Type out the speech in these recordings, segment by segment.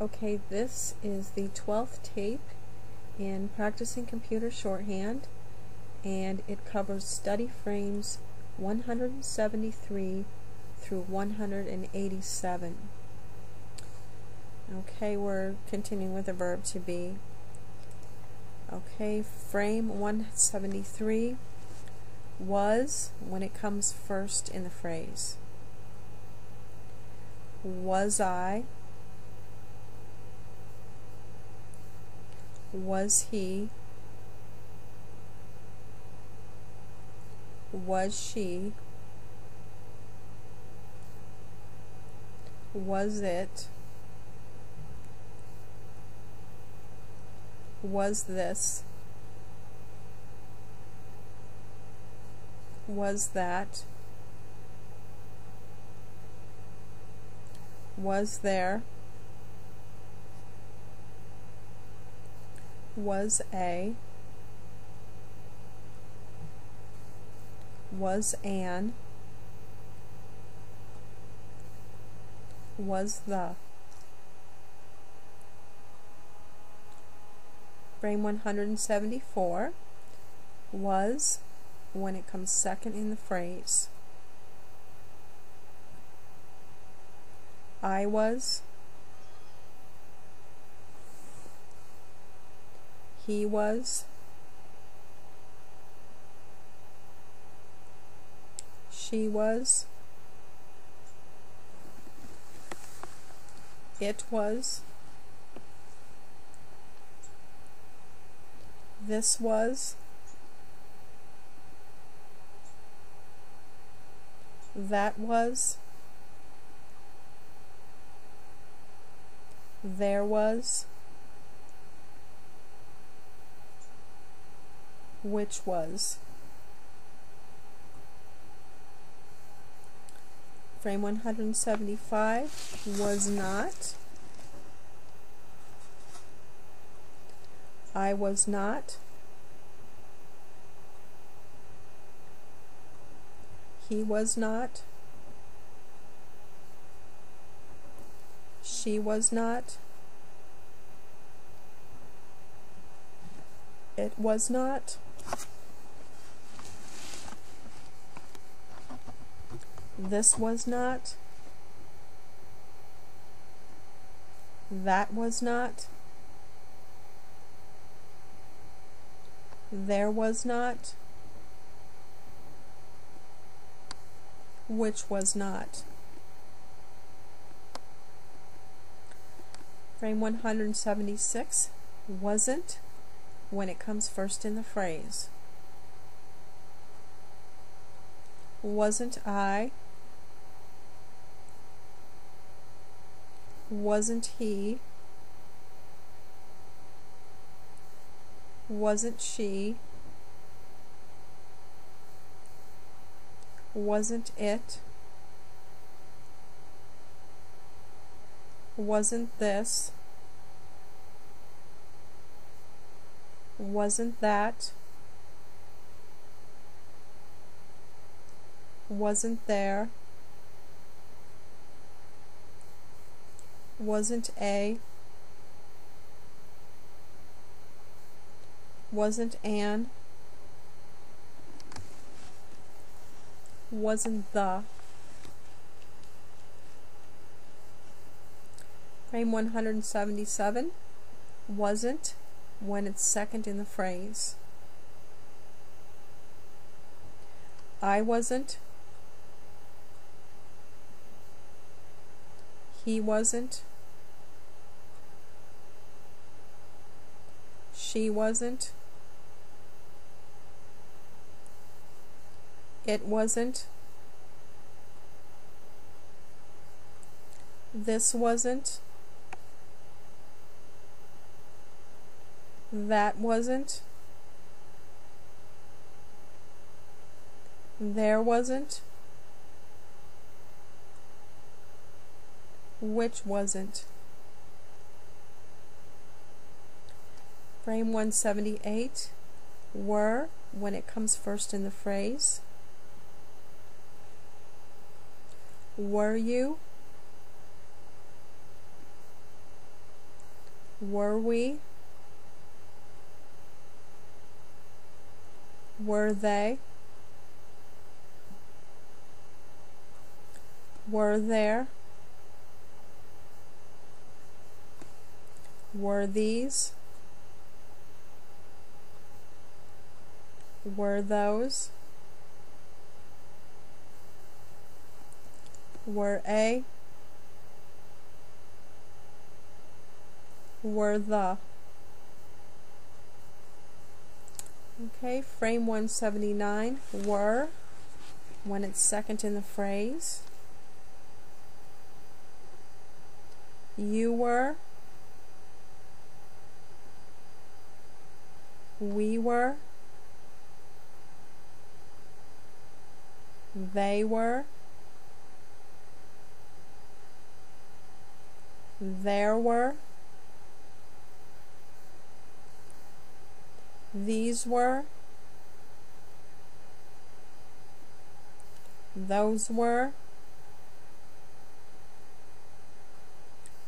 Okay, this is the 12th tape in Practicing Computer Shorthand, and it covers study frames 173 through 187. Okay, we're continuing with the verb to be. Okay, frame 173, was when it comes first in the phrase. Was I? Was he? Was she? Was it? Was this? Was that? Was there? Was a? Was an? Was the? Frame 174, was when it comes second in the phrase. I was. He was. She was. It was. This was. That was. There was. Which was. Frame 175, was not. I was not. He was not. She was not. It was not. This was not. That was not. There was not. Which was not. Frame 176, wasn't when it comes first in the phrase. Wasn't I? Wasn't he? Wasn't she? Wasn't it? Wasn't this? Wasn't that? Wasn't there? Wasn't a? Wasn't an? Wasn't the? Frame 177, wasn't when it's second in the phrase. I wasn't. He wasn't. She wasn't. It wasn't. This wasn't. That wasn't. There wasn't. Which wasn't. Frame 178, were when it comes first in the phrase. Were you? were we, were they, were there, were these, were those, were a, were the. Okay, frame 179, were, when it's second in the phrase. You were, we were, they were, there were, these were, those were,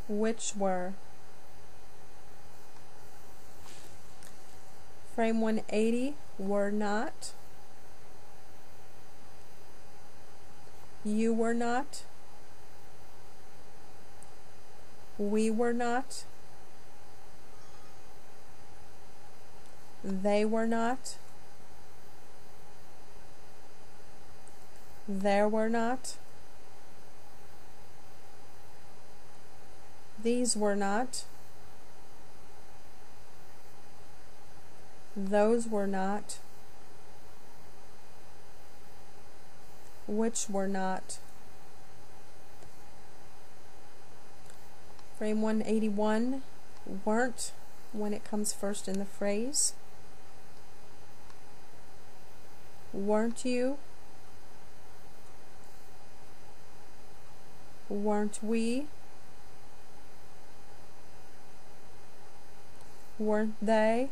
which were. Frame 180, were not, you were not, we were not, they were not, there were not, these were not, those were not, which were not. Frame 181, weren't, when it comes first in the phrase. Weren't you? Weren't we? Weren't they?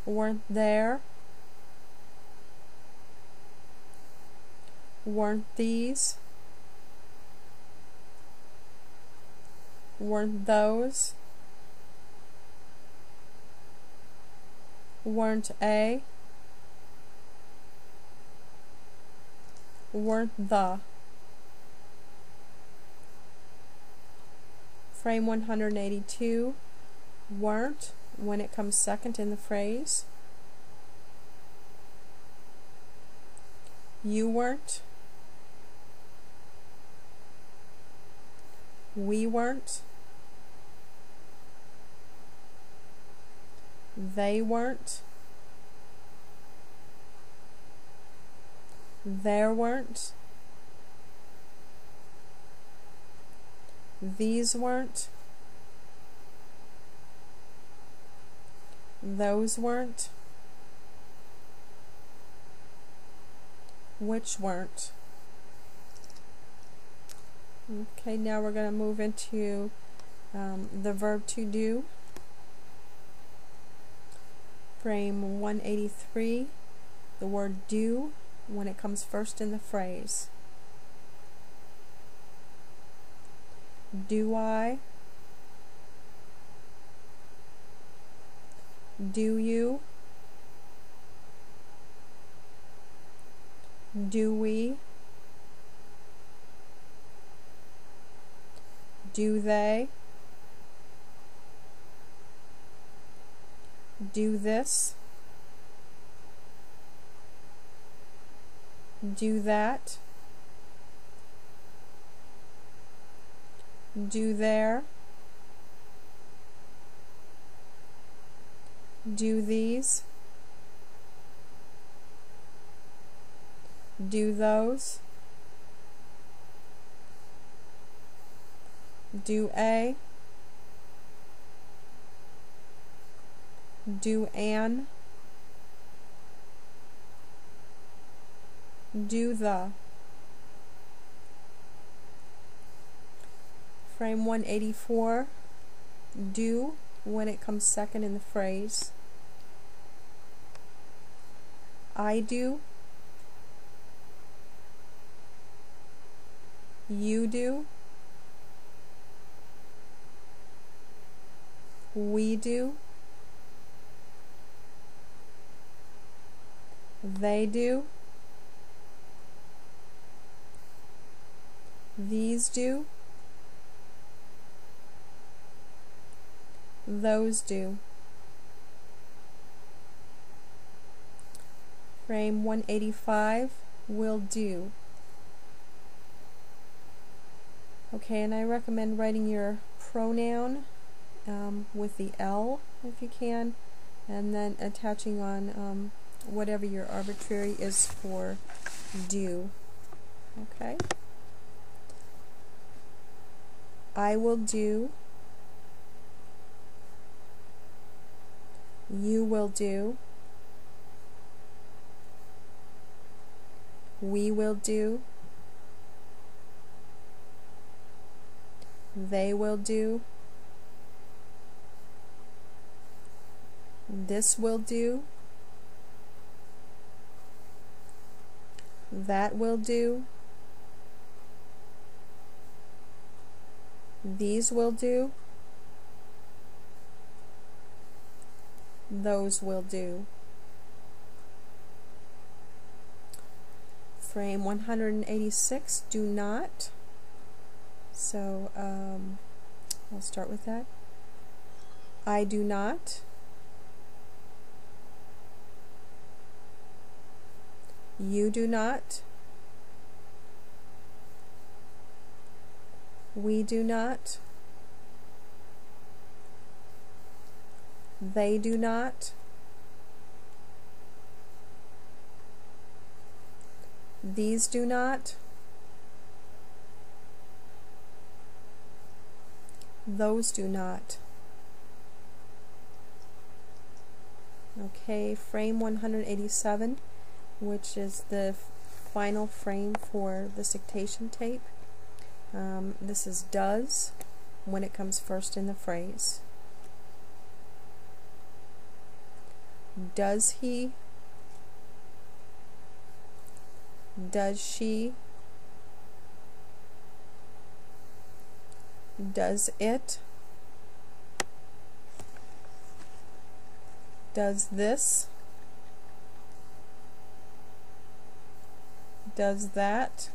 Weren't there? Weren't these? Weren't those? Weren't a? Weren't the? Frame 182, weren't, when it comes second in the phrase. You weren't. We weren't. They weren't. There weren't. These weren't. Those weren't. Which weren't. Okay, now we're going to move into the verb to do. Frame 183, the word do, when it comes first in the phrase. Do I? Do you? Do we? Do they? Do this? Do that? Do there? Do these? Do those? Do a? Do an? Do the? Frame 184, do, when it comes second in the phrase. I do. You do. we do, they do, these do, those do. Frame 185, will do. Okay, and I recommend writing your pronoun with the L if you can, and then attaching on whatever your arbitrary is for do. Okay? I will do, you will do, we will do, they will do, this will do, that will do, these will do, those will do. Frame 186, do not. So I'll start with that. I do not. You do not. We do not. They do not. These do not. Those do not. Okay, frame 187, which is the final frame for this dictation tape. This is does when it comes first in the phrase. Does he? Does she? Does it? Does this? Does that?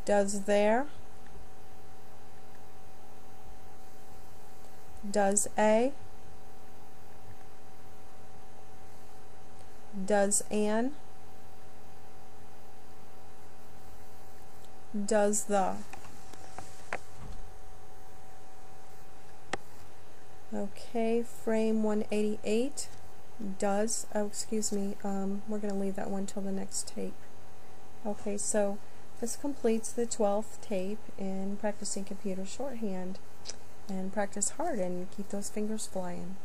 Does there? Does a? Does an? Does the? Okay, frame 188, does, oh excuse me, we're going to leave that one till the next tape. Okay, so this completes the 12th tape in Practicing Computer Shorthand. And practice hard and keep those fingers flying.